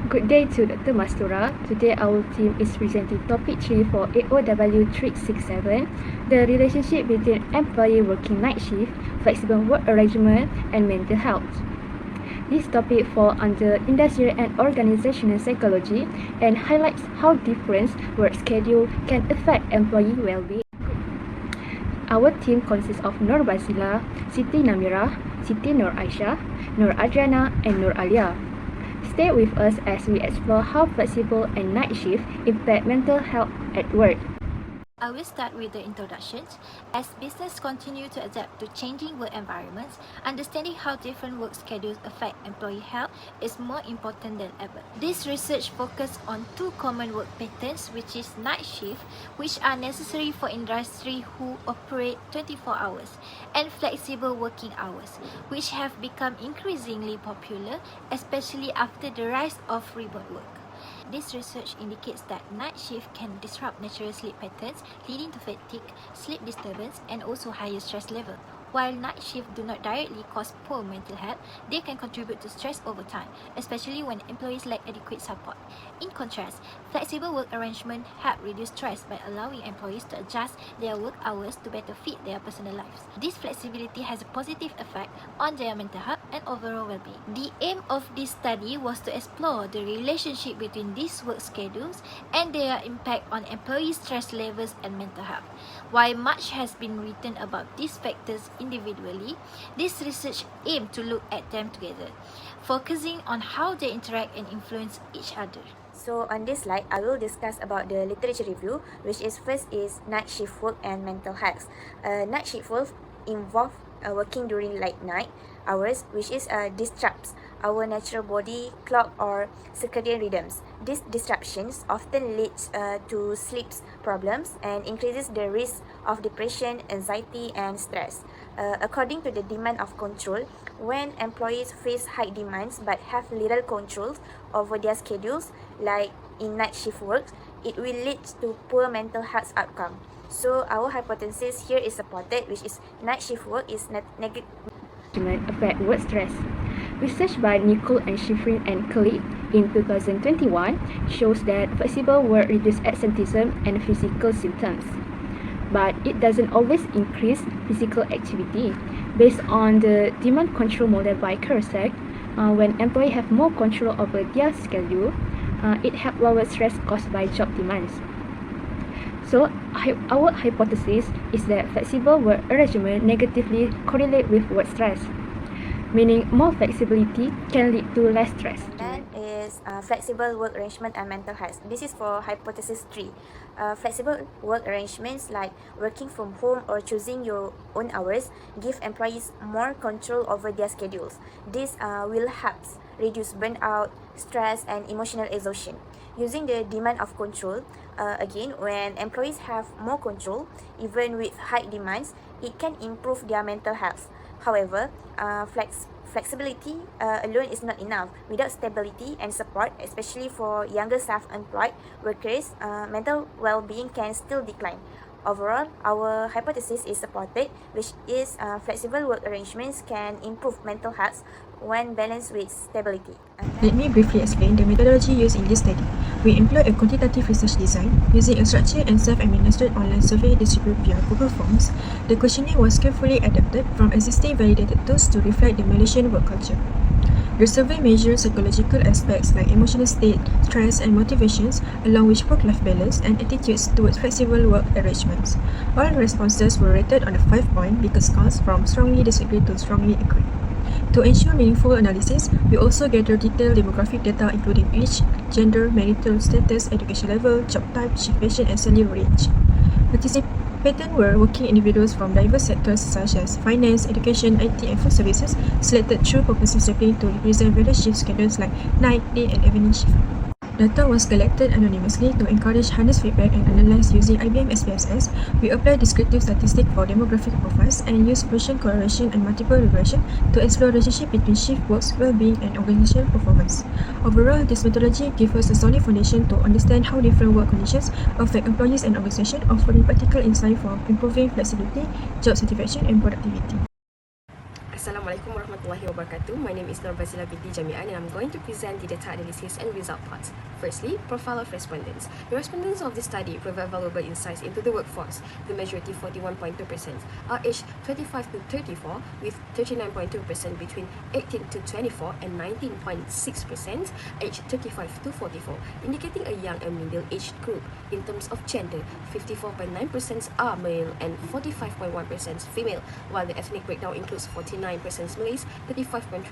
Good day to Dr. Mastura. Today our team is presenting topic 3 for AOW367, the relationship between employee working night shift, flexible work arrangement and mental health. This topic falls under industrial and organizational psychology and highlights how different work schedule can affect employee well-being. Our team consists of Nur Basila, Siti Namira, Siti Nur Aisyah, Nur Adriana and Nur Alia. Stay with us as we explore how flexible and night shift impact mental health at work. I will start with the introductions. As business continue to adapt to changing work environments, understanding how different work schedules affect employee health is more important than ever. This research focuses on two common work patterns, which is night shift, which are necessary for industry who operate 24 hours, and flexible working hours, which have become increasingly popular, especially after the rise of remote work. This research indicates that night shift can disrupt natural sleep patterns, leading to fatigue, sleep disturbance, and also higher stress level. While night shifts do not directly cause poor mental health, they can contribute to stress over time, especially when employees lack adequate support. In contrast, flexible work arrangements help reduce stress by allowing employees to adjust their work hours to better fit their personal lives. This flexibility has a positive effect on their mental health and overall well-being. The aim of this study was to explore the relationship between these work schedules and their impact on employees' stress levels and mental health. While much has been written about these factors individually, this research aimed to look at them together, focusing on how they interact and influence each other. So on this slide, I will discuss about the literature review, which is first is night shift work and mental health. Night shift work involve working during late night hours, which is disrupts our natural body clock or circadian rhythms. These disruptions often leads to sleep problems and increases the risk of depression, anxiety, and stress. According to the demand of control, when employees face high demands but have little control over their schedules, like in night shift work, it will lead to poor mental health outcome. So our hypothesis here is supported, which is night shift work is negative Affect work stress. Research by Nicole and Schifrin and colleagues in 2021 shows that flexible work reduces absenteeism and physical symptoms, but it doesn't always increase physical activity. Based on the demand control model by Kursak, when employees have more control over their schedule, it helps lower stress caused by job demands. So, our hypothesis is that flexible work arrangement negatively correlate with work stress, meaning more flexibility can lead to less stress. Then is flexible work arrangement and mental health. This is for hypothesis 3. Flexible work arrangements like working from home or choosing your own hours give employees more control over their schedules. This will help reduce burnout, stress, and emotional exhaustion. Using the demand of control, again, when employees have more control, even with high demands, it can improve their mental health. However, flexibility alone is not enough. Without stability and support, especially for younger self-employed workers, mental well-being can still decline. Overall, our hypothesis is supported, which is flexible work arrangements can improve mental health when balanced with stability. Let me briefly explain the methodology used in this study. We employ a quantitative research design using a structured and self-administered online survey distributed via Google Forms. The questionnaire was carefully adapted from existing validated tools to reflect the Malaysian work culture. The survey measures psychological aspects like emotional state, stress and motivations, along with work-life balance and attitudes towards flexible work arrangements. All responses were rated on a 5-point Likert scale from strongly disagree to strongly agree. To ensure meaningful analysis, we also gather detailed demographic data including age, gender, marital status, education level, job type, shift patient and salary range. Participants were working individuals from diverse sectors such as finance, education, IT and food services, selected through purpose discipline to represent various shift schedules like night, day and evening shift. Data was collected anonymously to encourage honest feedback and analyzed using IBM SPSS. We applied descriptive statistics for demographic profiles and used Bayesian correlation and multiple regression to explore the relationship between shift work's well-being and organizational performance. Overall, this methodology gives us a solid foundation to understand how different work conditions affect employees and organizations, offering practical insight for improving flexibility, job satisfaction and productivity. Assalamualaikum Assalamualaikum warahmatullahi wabarakatuh. My name is Nur Bazila binti Jami'an and I'm going to present the data analysis and result parts. Firstly, profile of respondents. The respondents of this study provide valuable insights into the workforce. The majority, 41.2%, are aged 25 to 34, with 39.2% between 18 to 24 and 19.6% aged 35 to 44, indicating a young and middle-aged group. In terms of gender, 54.9% are male and 45.1% female, while the ethnic breakdown includes 49% Malays, 35.3%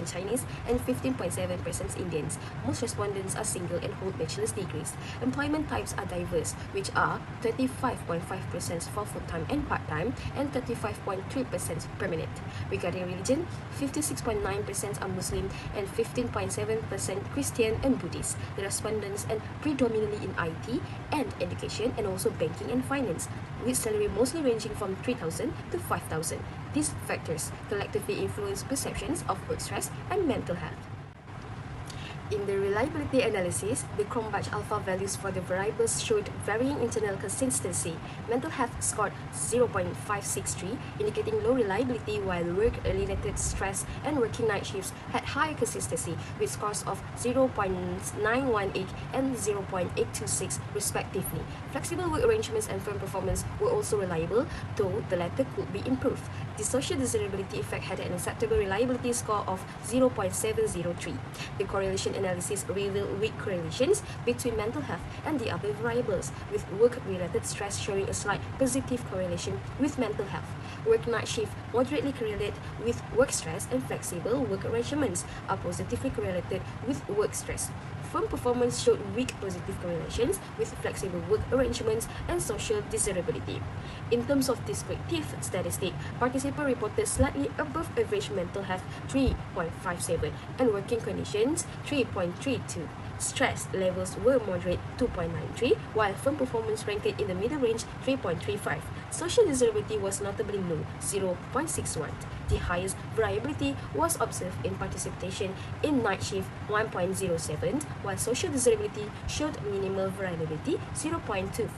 Chinese, and 15.7% Indians. Most respondents are single and hold bachelor's degrees. Employment types are diverse, which are 35.5% for full-time and part-time, and 35.3% permanent. Regarding religion, 56.9% are Muslim and 15.7% Christian and Buddhist. The respondents are predominantly in IT and education, and also banking and finance, with salary mostly ranging from 3,000 to 5,000. These factors collectively influence perceptions of work stress and mental health. In the reliability analysis, the Cronbach alpha values for the variables showed varying internal consistency. Mental health scored 0.563, indicating low reliability, while work-related stress and working night shifts had high consistency, with scores of 0.918 and 0.826 respectively. Flexible work arrangements and firm performance were also reliable, though the latter could be improved. The social desirability effect had an acceptable reliability score of 0.703. The correlation analysis revealed weak correlations between mental health and the other variables, with work-related stress showing a slight positive correlation with mental health. Work night shift moderately correlate with work stress, and flexible work arrangements are positively correlated with work stress. Firm performance showed weak positive correlations with flexible work arrangements and social desirability. In terms of descriptive statistic, participants reported slightly above average mental health 3.57 and working conditions 3.32. Stress levels were moderate 2.93, while firm performance ranked in the middle range 3.35. Social desirability was notably low, 0.61. The highest variability was observed in participation in night shift, 1.07, while social desirability showed minimal variability, 0.24.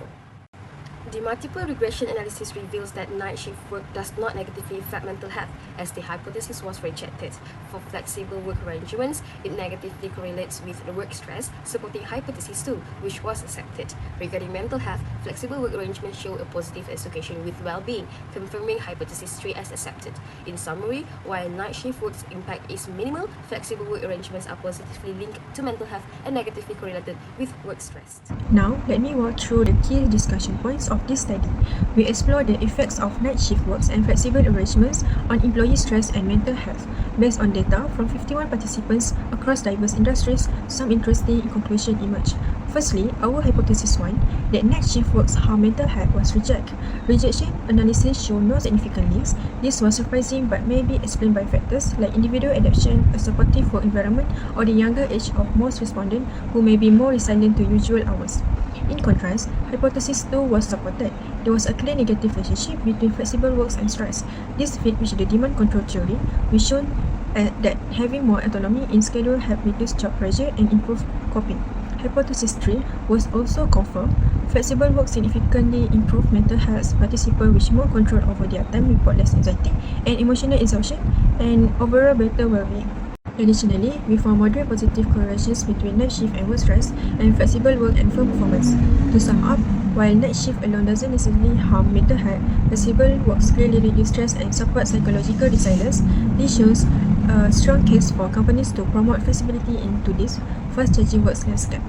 The multiple regression analysis reveals that night shift work does not negatively affect mental health, as the hypothesis was rejected. For flexible work arrangements, it negatively correlates with the work stress, supporting hypothesis 2, which was accepted. Regarding mental health, flexible work arrangements show a positive association with well-being, confirming hypothesis 3 as accepted. In summary, while night shift work's impact is minimal, flexible work arrangements are positively linked to mental health and negatively correlated with work stress. Now, let me walk through the key discussion points of this study. We explore the effects of night shift works and flexible arrangements on employee stress and mental health. Based on data from 51 participants across diverse industries, some interesting conclusions emerged. Firstly, our hypothesis 1, that night shift works harm mental health, was rejected. Rejection analysis showed no significant links. This was surprising but may be explained by factors like individual adaptation, a supportive work environment, or the younger age of most respondents who may be more resilient to usual hours. In contrast, hypothesis 2 was supported. There was a clear negative relationship between flexible works and stress. This fit with the demand control theory, which showed that having more autonomy in schedule helped reduce job pressure and improve coping. Hypothesis 3 was also confirmed. Flexible work significantly improved mental health. Participants with more control over their time report less anxiety and emotional exhaustion and overall better well-being. Additionally, we found moderate positive correlations between night shift and work stress and flexible work and firm performance. To sum up, while night shift alone doesn't necessarily harm mental health, flexible works clearly reduce stress and support psychological resilience. This shows a strong case for companies to promote flexibility in today's fast-changing work landscape.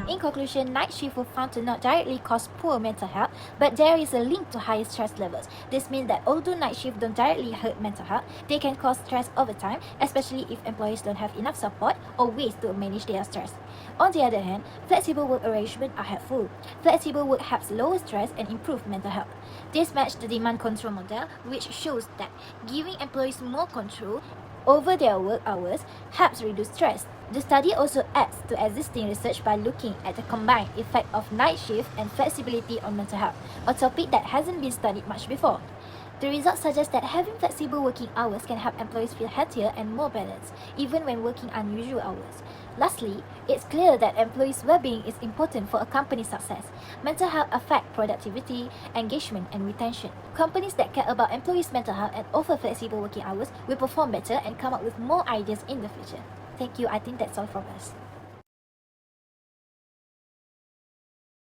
In conclusion, night shift were found to not directly cause poor mental health, but there is a link to higher stress levels. This means that although night shift don't directly hurt mental health, they can cause stress over time, especially if employees don't have enough support or ways to manage their stress. On the other hand, flexible work arrangements are helpful. Flexible work helps lower stress and improve mental health. This matches the demand control model, which shows that giving employees more control over their work hours helps reduce stress. The study also adds to existing research by looking at the combined effect of night shift and flexibility on mental health, a topic that hasn't been studied much before. The results suggest that having flexible working hours can help employees feel healthier and more balanced, even when working unusual hours. Lastly, it's clear that employees' well-being is important for a company's success. Mental health affects productivity, engagement, and retention. Companies that care about employees' mental health and offer flexible working hours will perform better and come up with more ideas in the future. Thank you. I think that's all from us.